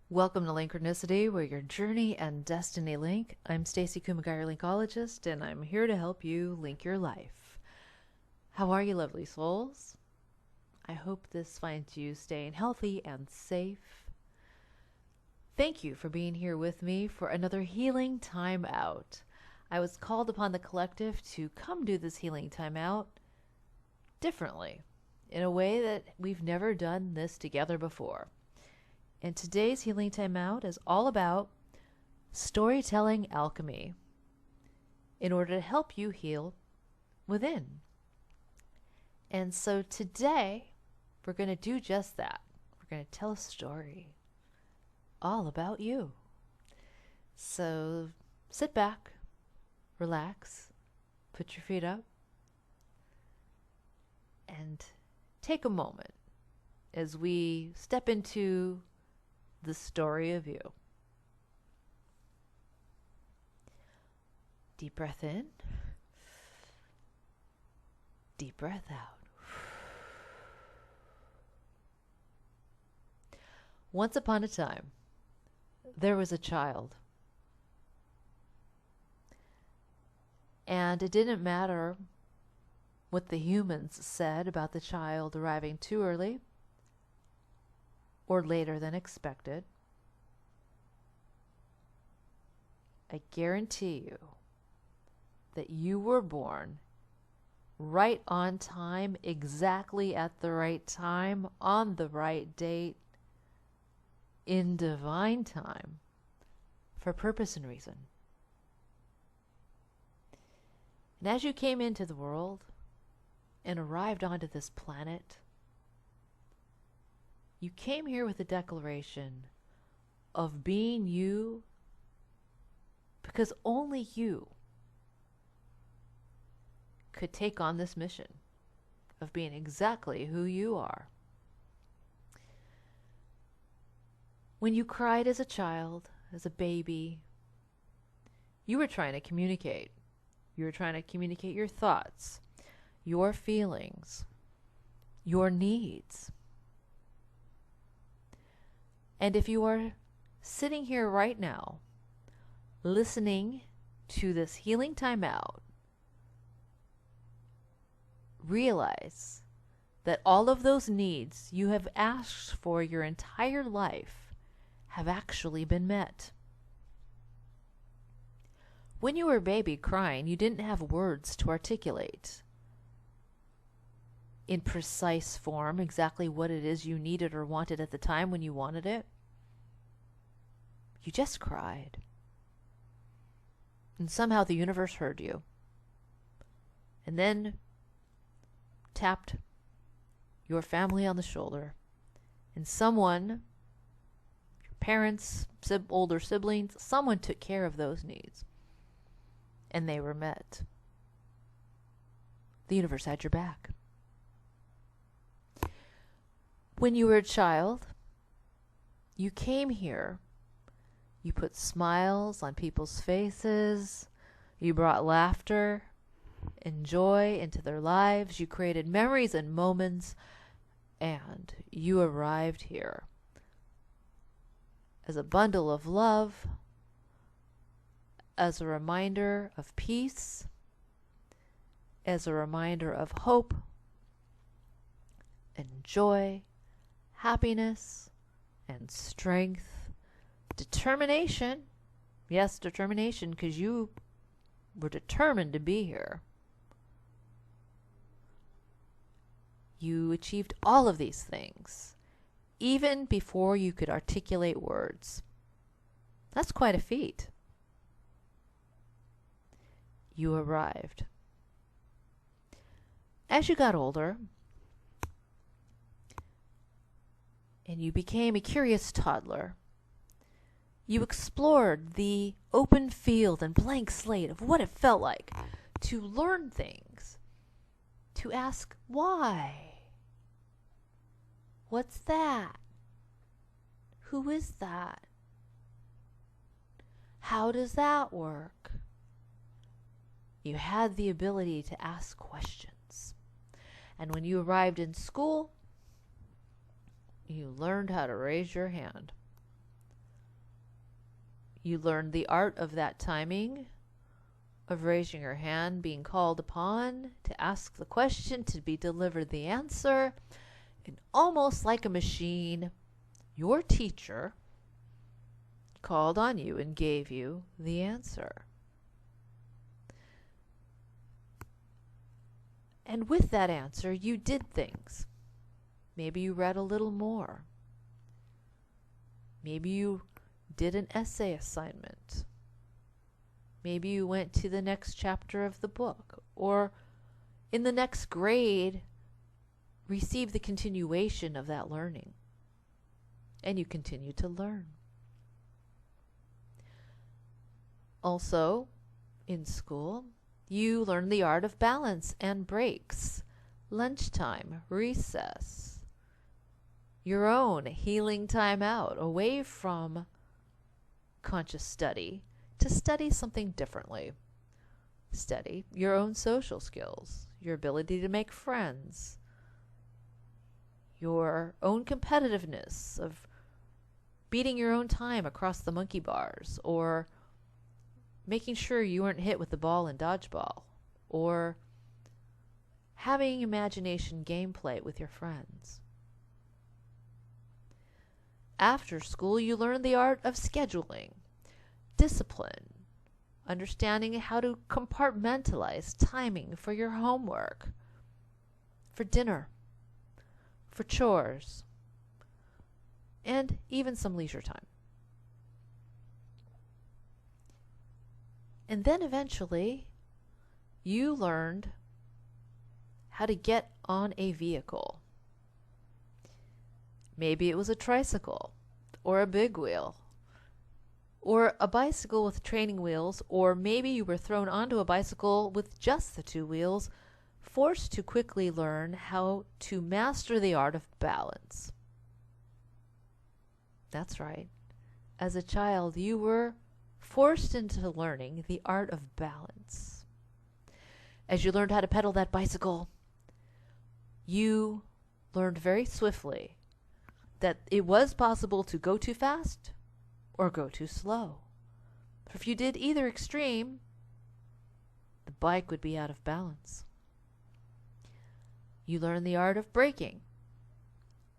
Welcome to Linkronicity, where your journey and destiny link. I'm Stacey, Kumagai, your Linkologist, and I'm here to help you link your life. How are you, lovely souls? I hope this finds you staying healthy and safe. Thank you for being here with me for another healing time out. I was called upon the collective to come do this healing time out differently, in a way that we've never done this together before. And today's healing time out is all about storytelling alchemy in order to help you heal within. And so today we're going to do just that. We're going to tell a story all about you. So sit back, relax, put your feet up, and take a moment as we step into the story of you. Deep breath in, deep breath out. Once upon a time, there was a child. And it didn't matter what the humans said about the child arriving too early or later than expected. I guarantee you that you were born right on time, exactly at the right time, on the right date, in divine time, for purpose and reason. And as you came into the world and arrived onto this planet, you came here with a declaration of being you, because only you could take on this mission of being exactly who you are. When you cried as a child, as a baby, you were trying to communicate. You were trying to communicate your thoughts, your feelings, your needs. And if you are sitting here right now, listening to this healing time out, realize that all of those needs you have asked for your entire life have actually been met. When you were a baby crying, you didn't have words to articulate in precise form exactly what it is you needed or wanted at the time when you wanted it. You just cried. And somehow the universe heard you. And then tapped your family on the shoulder. And someone, your parents, older siblings, someone took care of those needs. And they were met. The universe had your back. When you were a child, you came here. You put smiles on people's faces. You brought laughter and joy into their lives. You created memories and moments. And you arrived here as a bundle of love, as a reminder of peace, as a reminder of hope and joy, happiness and strength, determination. Yes, determination, because you were determined to be here. You achieved all of these things, even before you could articulate words. That's quite a feat. You arrived. As you got older, and you became a curious toddler, you explored the open field and blank slate of what it felt like to learn things, to ask why. What's that? Who is that? How does that work? You had the ability to ask questions. And when you arrived in school, you learned how to raise your hand. You learned the art of that timing, of raising your hand, being called upon to ask the question, to be delivered the answer. And almost like a machine, your teacher called on you and gave you the answer. And with that answer, you did things. Maybe you read a little more. Maybe you did an essay assignment. Maybe you went to the next chapter of the book, or in the next grade, received the continuation of that learning. And you continue to learn. Also, in school, you learn the art of balance and breaks, lunchtime, recess, your own healing time out away from conscious study to study something differently. Study your own social skills, your ability to make friends, your own competitiveness of beating your own time across the monkey bars, or making sure you weren't hit with the ball in dodgeball, or having imagination gameplay with your friends. After school, you learn the art of scheduling, discipline, understanding how to compartmentalize timing for your homework, for dinner, for chores, and even some leisure time. And then eventually, you learned how to get on a vehicle. Maybe it was a tricycle, or a big wheel, or a bicycle with training wheels, or maybe you were thrown onto a bicycle with just the two wheels, forced to quickly learn how to master the art of balance. That's right. As a child, you were forced into learning the art of balance. As you learned how to pedal that bicycle, you learned very swiftly that it was possible to go too fast or go too slow. For if you did either extreme, the bike would be out of balance. You learn the art of braking.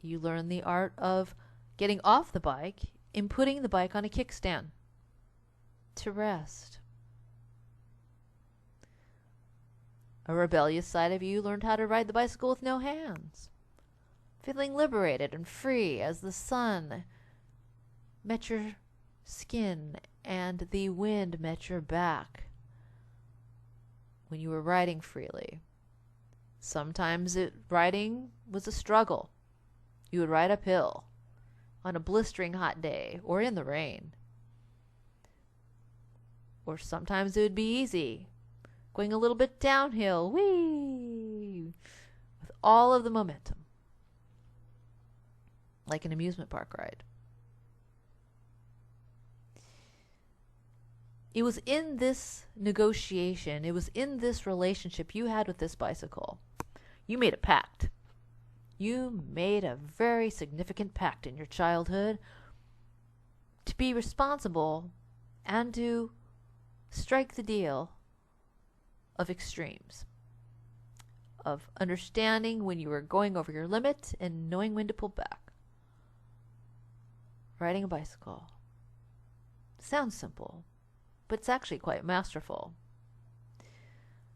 You learn the art of getting off the bike and putting the bike on a kickstand to rest. A rebellious side of you learned how to ride the bicycle with no hands, feeling liberated and free as the sun met your skin and the wind met your back when you were riding freely. Sometimes riding was a struggle. You would ride uphill on a blistering hot day or in the rain. Or sometimes it would be easy, going a little bit downhill, whee, with all of the momentum, like an amusement park ride. It was in this negotiation, it was in this relationship you had with this bicycle. You made a pact. You made a very significant pact in your childhood to be responsible and to strike the deal of extremes, of understanding when you were going over your limit and knowing when to pull back. Riding a bicycle sounds simple, but it's actually quite masterful.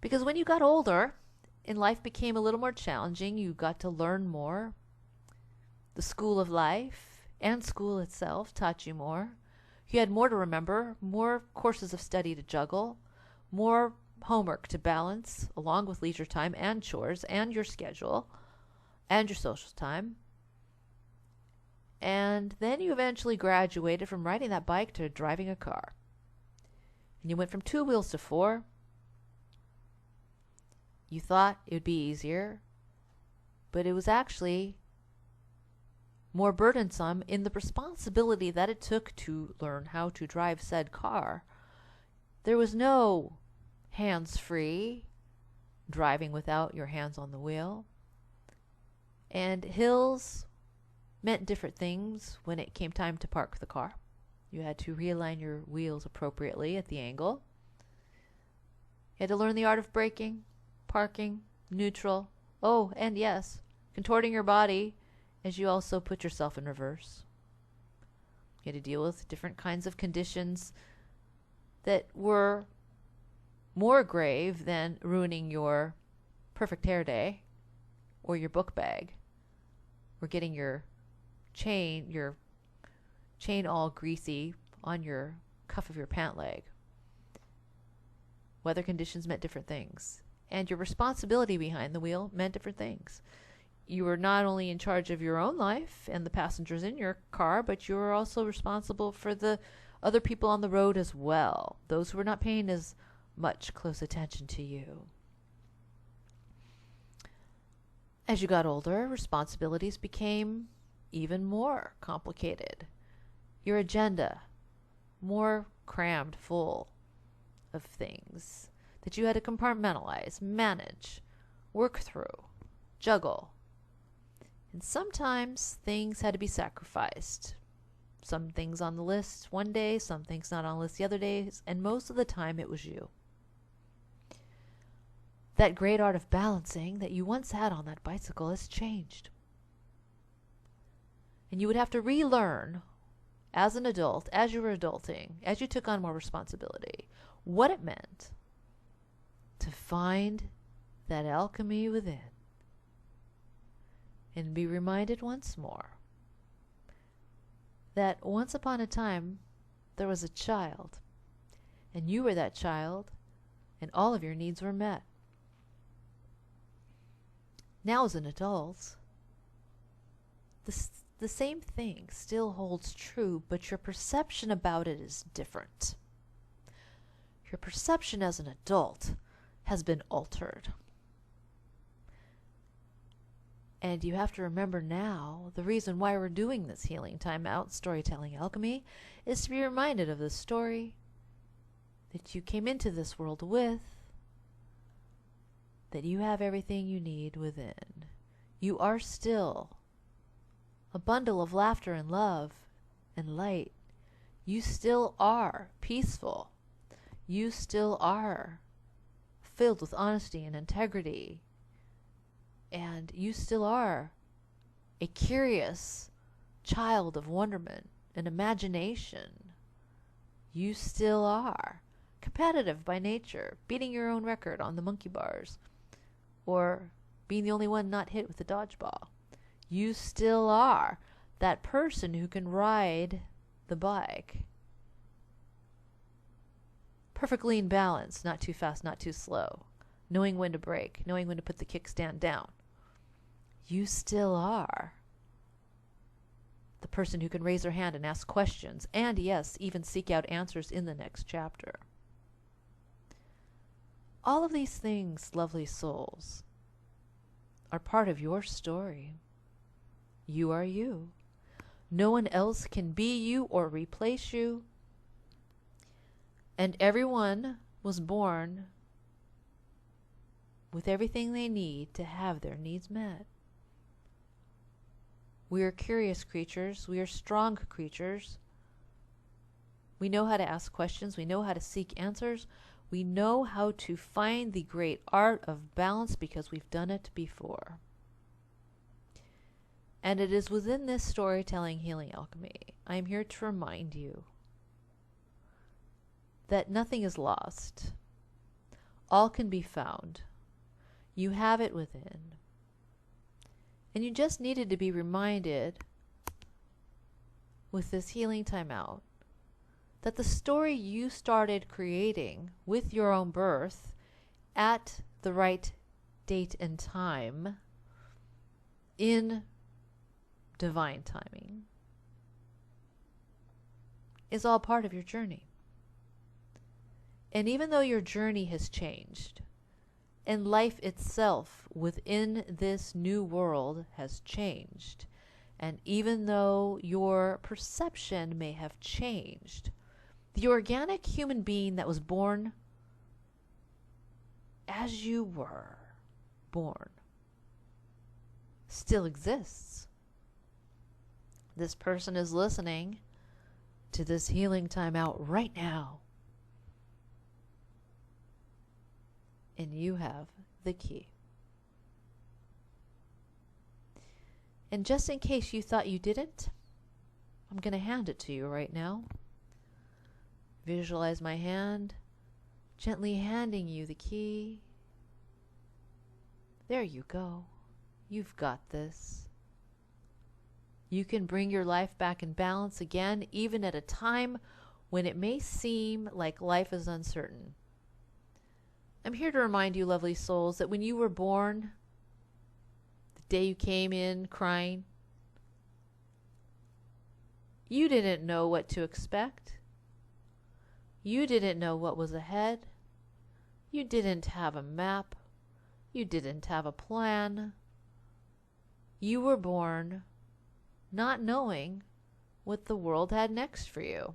Because when you got older and life became a little more challenging, you got to learn more. The school of life and school itself taught you more. You had more to remember, more courses of study to juggle, more homework to balance, along with leisure time and chores and your schedule and your social time. And then you eventually graduated from riding that bike to driving a car. And you went from 2 wheels to 4. You thought it would be easier, but it was actually more burdensome in the responsibility that it took to learn how to drive said car. There was no hands-free driving without your hands on the wheel. And hills meant different things when it came time to park the car. You had to realign your wheels appropriately at the angle. You had to learn the art of braking, parking, neutral. Oh, and yes, contorting your body as you also put yourself in reverse. You had to deal with different kinds of conditions that were more grave than ruining your perfect hair day or your book bag or getting your chain all greasy on your cuff of your pant leg. Weather conditions meant different things, and your responsibility behind the wheel meant different things. You were not only in charge of your own life and the passengers in your car, but you were also responsible for the other people on the road as well, those who were not paying as much close attention to you. As you got older, responsibilities became even more complicated. Your agenda more crammed full of things that you had to compartmentalize, manage, work through, juggle. And sometimes things had to be sacrificed. Some things on the list one day, some things not on the list the other days, and most of the time it was you. That great art of balancing that you once had on that bicycle has changed. And you would have to relearn as an adult, as you were adulting, as you took on more responsibility, what it meant to find that alchemy within. And be reminded once more that once upon a time there was a child, and you were that child, and all of your needs were met. Now as an adult, the same thing still holds true, but your perception about it is different. Your perception as an adult has been altered. And you have to remember now, the reason why we're doing this healing timeout, storytelling alchemy, is to be reminded of the story that you came into this world with, that you have everything you need within. You are still a bundle of laughter and love and light. You still are peaceful. You still are filled with honesty and integrity. And you still are a curious child of wonderment and imagination. You still are competitive by nature, beating your own record on the monkey bars, or being the only one not hit with the dodgeball. You still are that person who can ride the bike perfectly in balance, not too fast, not too slow, knowing when to brake, knowing when to put the kickstand down. You still are the person who can raise their hand and ask questions, and yes, even seek out answers in the next chapter. All of these things, lovely souls, are part of your story. You are you. No one else can be you or replace you. And everyone was born with everything they need to have their needs met. We are curious creatures. We are strong creatures. We know how to ask questions. We know how to seek answers. We know how to find the great art of balance because we've done it before. And it is within this storytelling healing alchemy, I am here to remind you that nothing is lost. All can be found. You have it within. And you just needed to be reminded with this healing timeout that the story you started creating with your own birth at the right date and time in divine timing is all part of your journey. And even though your journey has changed, and life itself within this new world has changed, and even though your perception may have changed, the organic human being that was born as you were born still exists. This person is listening to this healing timeout right now. And you have the key. And just in case you thought you didn't, I'm going to hand it to you right now. Visualize my hand, gently handing you the key. There you go. You've got this. You can bring your life back in balance again, even at a time when it may seem like life is uncertain. I'm here to remind you, lovely souls, that when you were born, the day you came in crying, you didn't know what to expect. You didn't know what was ahead. You didn't have a map. You didn't have a plan. You were born not knowing what the world had next for you.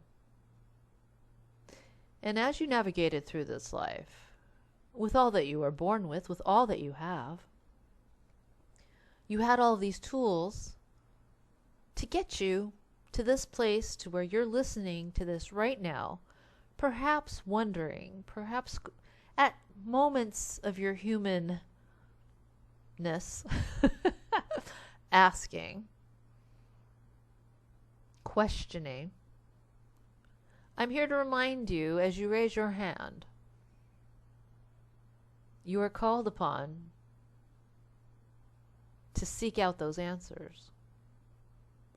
And as you navigated through this life, with all that you were born with all that you have, you had all these tools to get you to this place to where you're listening to this right now, perhaps wondering, perhaps at moments of your humanness, asking, questioning. I'm here to remind you, as you raise your hand, you are called upon to seek out those answers.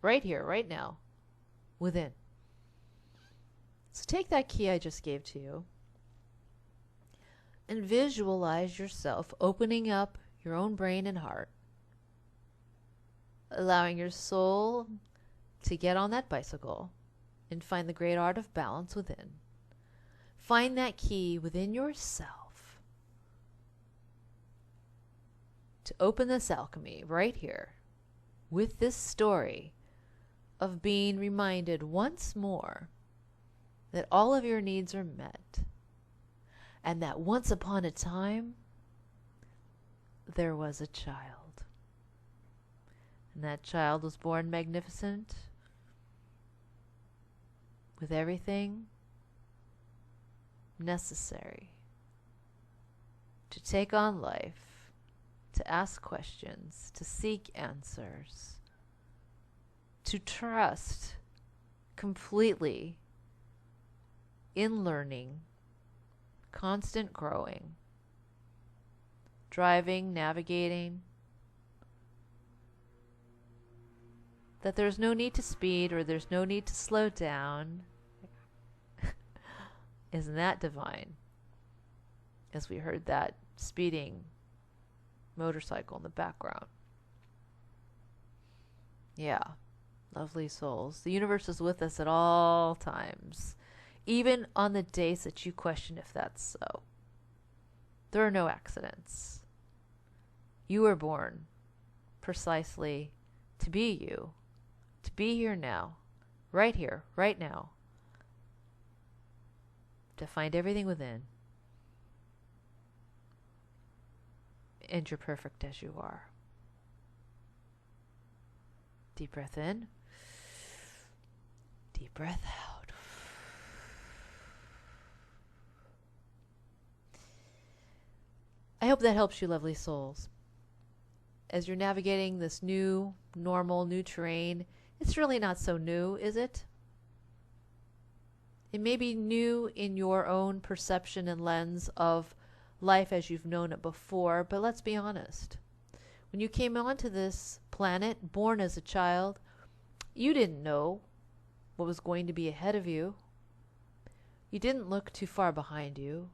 Right here, right now, within. So take that key I just gave to you and visualize yourself opening up your own brain and heart, allowing your soul to get on that bicycle and find the great art of balance within. Find that key within yourself to open this alchemy right here with this story of being reminded once more that all of your needs are met, and that once upon a time there was a child, and that child was born magnificent with everything necessary to take on life, to ask questions, to seek answers, to trust completely in learning, constant growing, driving, navigating, that there's no need to speed or there's no need to slow down. Isn't that divine? As we heard that speeding motorcycle in the background. Yeah, lovely souls. The universe is with us at all times, even on the days that you question if that's so. There are no accidents. You were born precisely to be you, to be here now, right here, right now, to find everything within. And you're perfect as you are. Deep breath in. Deep breath out. I hope that helps you, lovely souls. As you're navigating this new, normal, new terrain, it's really not so new, is it? It may be new in your own perception and lens of life as you've known it before, but let's be honest. When you came onto this planet, born as a child, you didn't know what was going to be ahead of you. You didn't look too far behind you.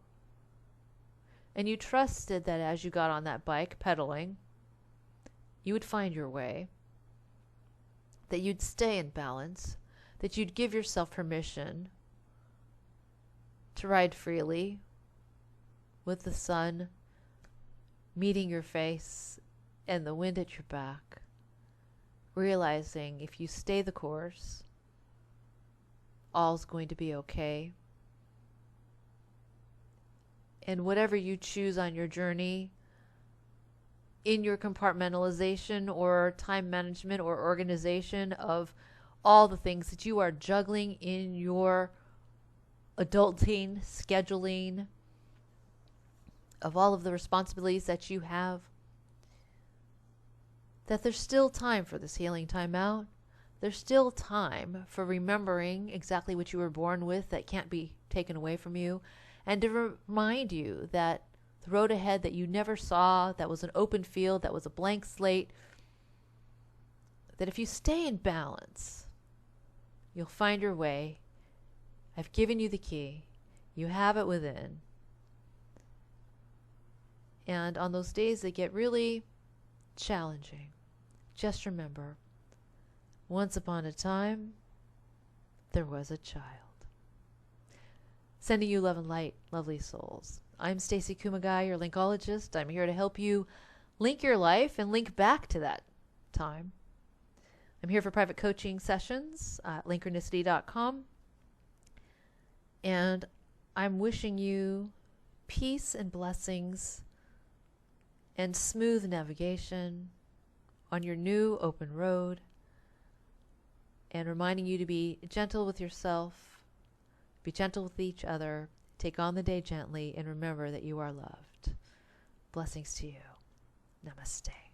And you trusted that as you got on that bike, pedaling, you would find your way, that you'd stay in balance, that you'd give yourself permission to ride freely with the sun meeting your face and the wind at your back, realizing if you stay the course, all's going to be okay. And whatever you choose on your journey, in your compartmentalization or time management or organization of all the things that you are juggling in your adulting, scheduling, of all of the responsibilities that you have, that there's still time for this healing time out. There's still time for remembering exactly what you were born with that can't be taken away from you, and to remind you that the road ahead that you never saw, that was an open field, that was a blank slate, that if you stay in balance, you'll find your way. I've given you the key. You have it within. And on those days that get really challenging, just remember, once upon a time, there was a child. Sending you love and light, lovely souls. I'm Stacey Kumagai, your Linkologist. I'm here to help you link your life and link back to that time. I'm here for private coaching sessions at Linkronicity.com. And I'm wishing you peace and blessings and smooth navigation on your new open road, and reminding you to be gentle with yourself, be gentle with each other, take on the day gently, and remember that you are loved. Blessings to you. Namaste.